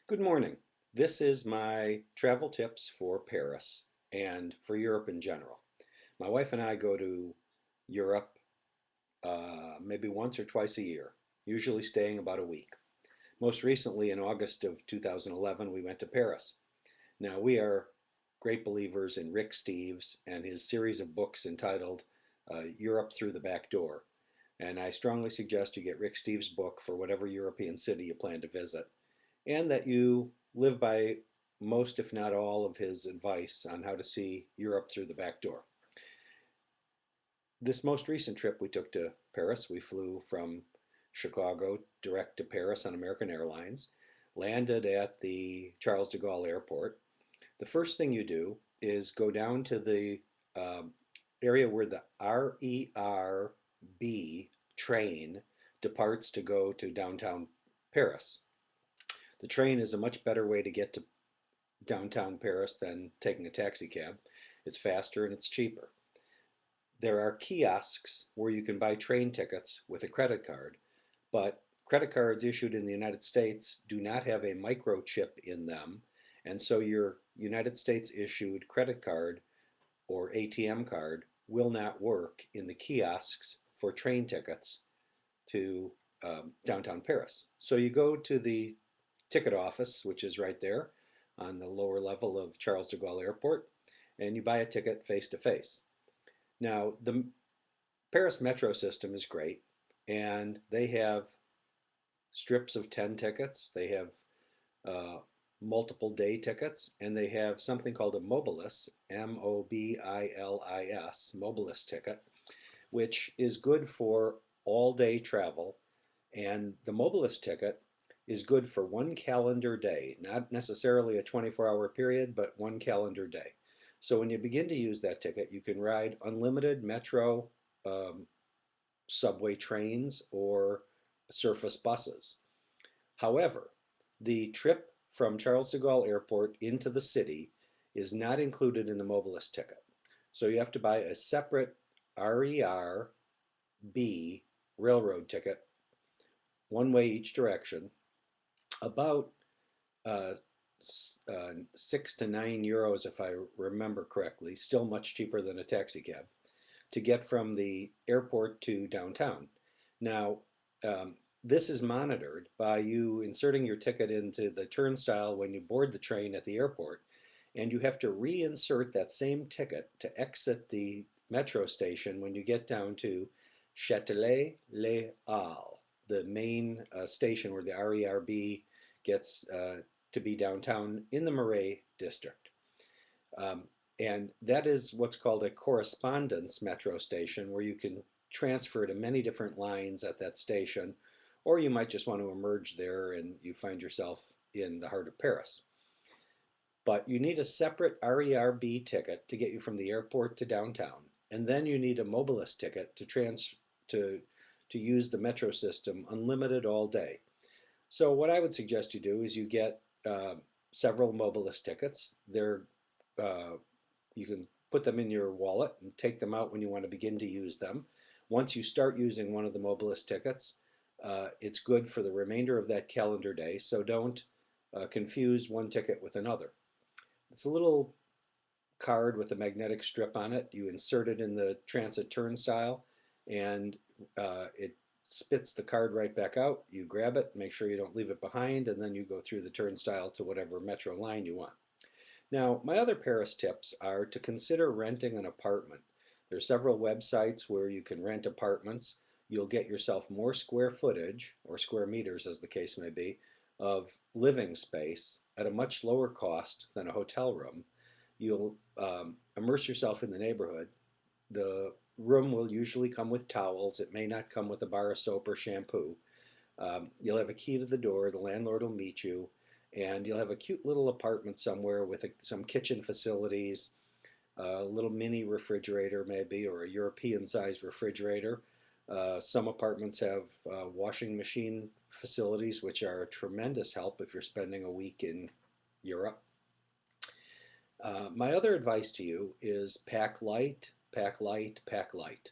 Good morning. This is my travel tips for Paris and for Europe in general. My wife and I go to Europe maybe once or twice a year, usually staying about a week. Most recently, in August of 2011, we went to Paris. Now, we are great believers in Rick Steves and his series of books entitled Europe Through the Back Door. And I strongly suggest you get Rick Steves' book for whatever European city you plan to visit, and that you live by most, if not all, of his advice on how to see Europe through the back door. This most recent trip we took to Paris, we flew from Chicago direct to Paris on American Airlines, landed at the Charles de Gaulle Airport. The first thing you do is go down to the area where the RERB train departs to go to downtown Paris. The train is a much better way to get to downtown Paris than taking a taxi cab. It's faster and it's cheaper. There are kiosks where you can buy train tickets with a credit card, but credit cards issued in the United States do not have a microchip in them, and so your United States issued credit card or ATM card will not work in the kiosks for train tickets to downtown Paris. So you go to the ticket office, which is right there on the lower level of Charles de Gaulle Airport, and you buy a ticket face to face. Now, the Paris metro system is great, and they have strips of 10 tickets, they have uh, multiple day tickets, and they have something called a mobilis, Mobilis, mobilis ticket, which is good for all day travel. And the mobilis ticket is good for one calendar day, not necessarily a 24-hour period, but one calendar day. So when you begin to use that ticket, you can ride unlimited metro, um, subway trains, or surface buses. However, the trip from Charles de Gaulle Airport into the city is not included in the mobilis ticket. So you have to buy a separate RERB railroad ticket, one way each direction, about uh, 6 to 9 euros, if I remember correctly, still much cheaper than a taxi cab, to get from the airport to downtown. Now, this is monitored by you inserting your ticket into the turnstile when you board the train at the airport, and you have to reinsert that same ticket to exit the metro station when you get down to Châtelet-Les Halles, the main station where the RERB gets to be downtown in the Marais district. Um, and that is what's called a correspondence metro station, where you can transfer to many different lines at that station, or you might just want to emerge there and you find yourself in the heart of Paris. But you need a separate RERB ticket to get you from the airport to downtown, and then you need a mobilis ticket to to use the metro system unlimited all day. So what I would suggest you do is you get several mobilis tickets. Uh, you can put them in your wallet and take them out when you want to begin to use them. Once you start using one of the mobilis tickets, it's good for the remainder of that calendar day, so don't confuse one ticket with another. It's a little card with a magnetic strip on it. You insert it in the transit turnstile, and it spits the card right back out. You grab it, make sure you don't leave it behind, and then you go through the turnstile to whatever metro line you want. Now, my other Paris tips are to consider renting an apartment. There are several websites where you can rent apartments. You'll get yourself more square footage, or square meters as the case may be, of living space at a much lower cost than a hotel room. You'll immerse yourself in the neighborhood. The room will usually come with towels. It may not come with a bar of soap or shampoo. You'll have a key to the door. The landlord will meet you, and you'll have a cute little apartment somewhere with some kitchen facilities, a little mini refrigerator maybe, or a European-sized refrigerator. Some apartments have washing machine facilities, which are a tremendous help if you're spending a week in Europe. My other advice to you is pack light, pack light, pack light.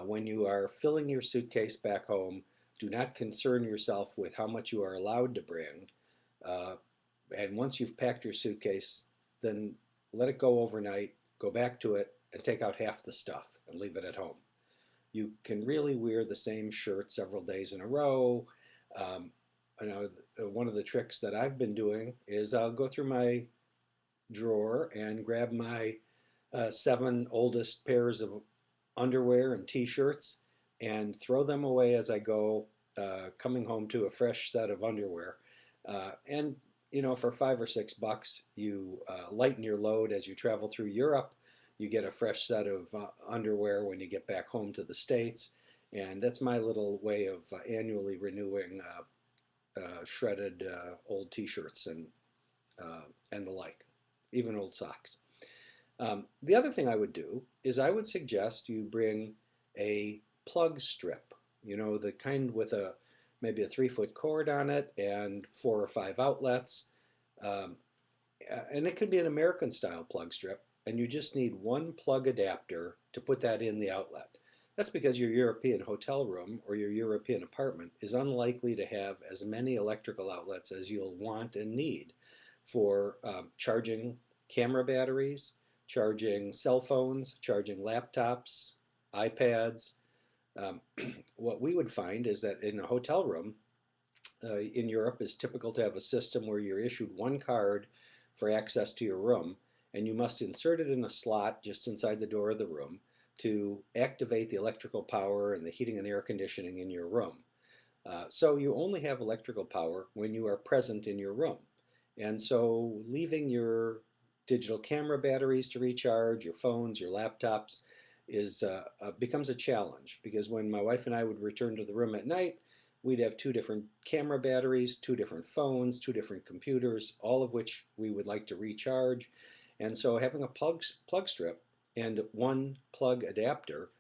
When you are filling your suitcase back home, do not concern yourself with how much you are allowed to bring. Uh, And once you've packed your suitcase, then let it go overnight, go back to it, and take out half the stuff and leave it at home. You can really wear the same shirt several days in a row. Um, I know one of the tricks that I've been doing is I'll go through my drawer and grab my seven oldest pairs of underwear and t-shirts and throw them away as I go, coming home to a fresh set of underwear. And for $5 or $6, you lighten your load as you travel through Europe. You get a fresh set of underwear when you get back home to the States. And that's my little way of annually renewing shredded old t-shirts and the like, even old socks. The other thing I would do is I would suggest you bring a plug strip, the kind with maybe a 3-foot cord on it and 4 or 5 outlets. Um, and it could be an American style plug strip, and you just need one plug adapter to put that in the outlet. That's because your European hotel room or your European apartment is unlikely to have as many electrical outlets as you'll want and need for charging camera batteries, charging cell phones, charging laptops, iPads. Um, what we would find is that in a hotel room in Europe is typical to have a system where you're issued one card for access to your room, and you must insert it in a slot just inside the door of the room to activate the electrical power and the heating and air conditioning in your room. So you only have electrical power when you are present in your room. And so leaving your digital camera batteries to recharge, your phones, your laptops, becomes a challenge because when my wife and I would return to the room at night, we'd have 2 different camera batteries, 2 different phones, 2 different computers, all of which we would like to recharge. And so having a plug strip and one plug adapter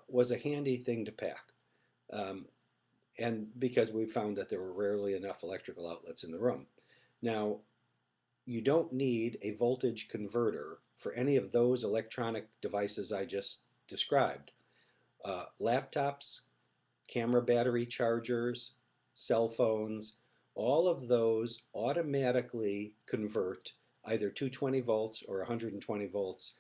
was a handy thing to pack. Um, and because we found that there were rarely enough electrical outlets in the room. Now, you don't need a voltage converter for any of those electronic devices I just described. Laptops, camera battery chargers, cell phones, all of those automatically convert either 220 volts or 120 volts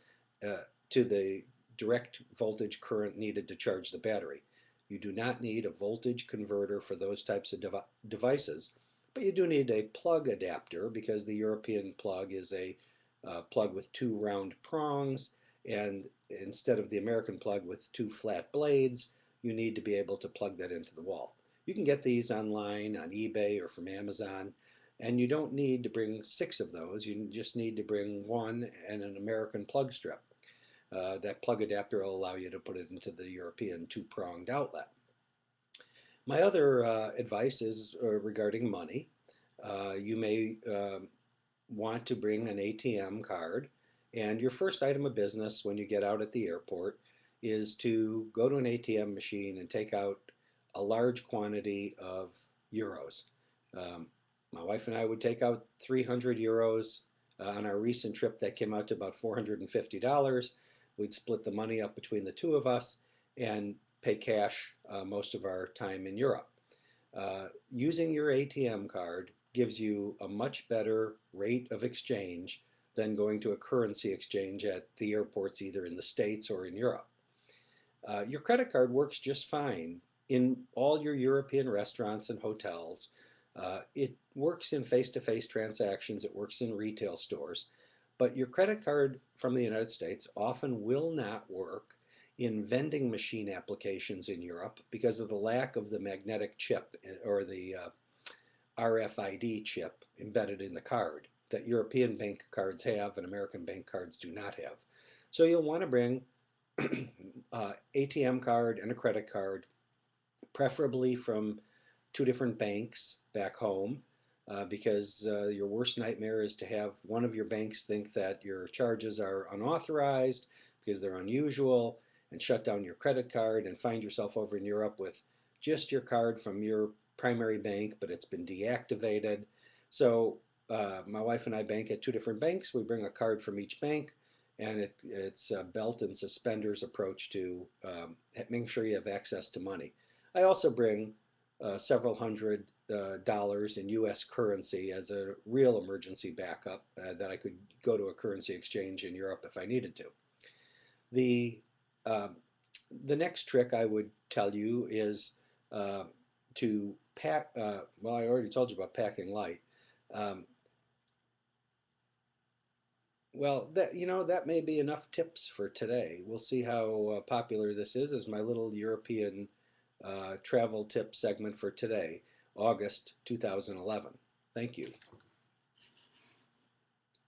to the direct voltage current needed to charge the battery. You do not need a voltage converter for those types of devices, but you do need a plug adapter because the European plug is a plug with 2 round prongs, and instead of the American plug with 2 flat blades, you need to be able to plug that into the wall. You can get these online on eBay or from Amazon, and you don't need to bring 6 of those. You just need to bring one and an American plug strip. That plug adapter will allow you to put it into the European 2-pronged outlet. My other advice is regarding money. You may want to bring an ATM card, and your first item of business when you get out at the airport is to go to an ATM machine and take out a large quantity of euros. Um, my wife and I would take out 300 euros on our recent trip that came out to about $450. We'd split the money up between the two of us and pay cash most of our time in Europe. Using your ATM card gives you a much better rate of exchange than going to a currency exchange at the airports either in the States or in Europe. Your credit card works just fine in all your European restaurants and hotels. It works in face-to-face transactions, it works in retail stores, but your credit card from the United States often will not work in vending machine applications in Europe because of the lack of the magnetic chip or the RFID chip embedded in the card that European bank cards have and American bank cards do not have. So you'll want to bring ATM card and a credit card, preferably from 2 different banks back home, because your worst nightmare is to have one of your banks think that your charges are unauthorized because they're unusual and shut down your credit card and find yourself over in Europe with just your card from your primary bank, but it's been deactivated. So my wife and I bank at 2 different banks. We bring a card from each bank, and it's a belt and suspenders approach to making sure you have access to money. I also bring several hundred dollars in U.S. currency as a real emergency backup that I could go to a currency exchange in Europe if I needed to. The um, the next trick I would tell you is uh, to pack. Well, I already told you about packing light. Um, well, that may be enough tips for today. We'll see how popular this is as my little European travel tip segment for today, August 2011. Thank you.